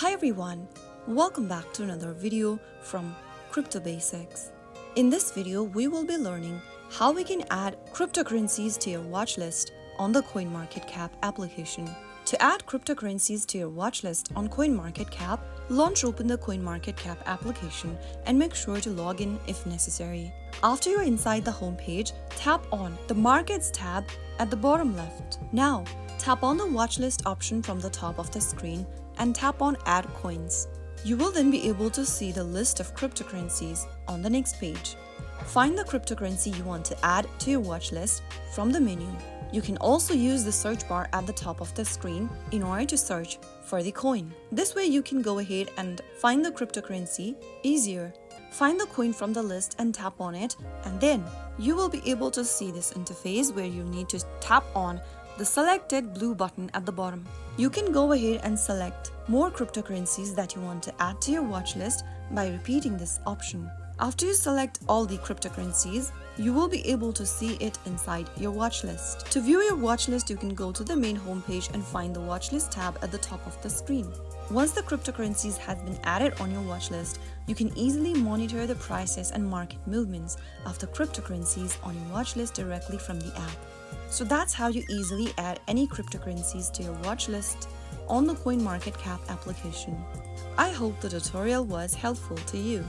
Hi everyone, welcome back to another video from Crypto Basics. In this video, we will be learning how we can add cryptocurrencies to your watch list on the CoinMarketCap application. To add cryptocurrencies to your watch list on CoinMarketCap, launch open the CoinMarketCap application and make sure to log in if necessary. After you're inside the home page, tap on the Markets tab at the bottom left. Now, tap on the watchlist option from the top of the screen and tap on Add Coins. You will then be able to see the list of cryptocurrencies on the next page. Find the cryptocurrency you want to add to your watch list from the menu. You can also use the search bar at the top of the screen in order to search for the coin. This way you can go ahead and find the cryptocurrency easier. Find the coin from the list and tap on it, and then you will be able to see this interface where you need to tap on the selected blue button at the bottom. You can go ahead and select more cryptocurrencies that you want to add to your watch list by repeating this option. After you select all the cryptocurrencies, you will be able to see it inside your watch list. To view your watch list, you can go to the main homepage and find the watchlist tab at the top of the screen. Once the cryptocurrencies has been added on your watch list, you can easily monitor the prices and market movements of the cryptocurrencies on your watch list directly from the app. So that's how you easily add any cryptocurrencies to your watch list on the CoinMarketCap application. I hope the tutorial was helpful to you.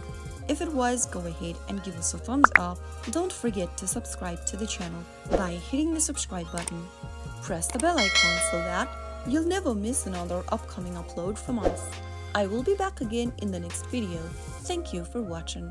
If it was, go ahead and give us a thumbs up. Don't forget to subscribe to the channel by hitting the subscribe button. Press the bell icon so that you'll never miss another upcoming upload from us. I will be back again in the next video. Thank you for watching.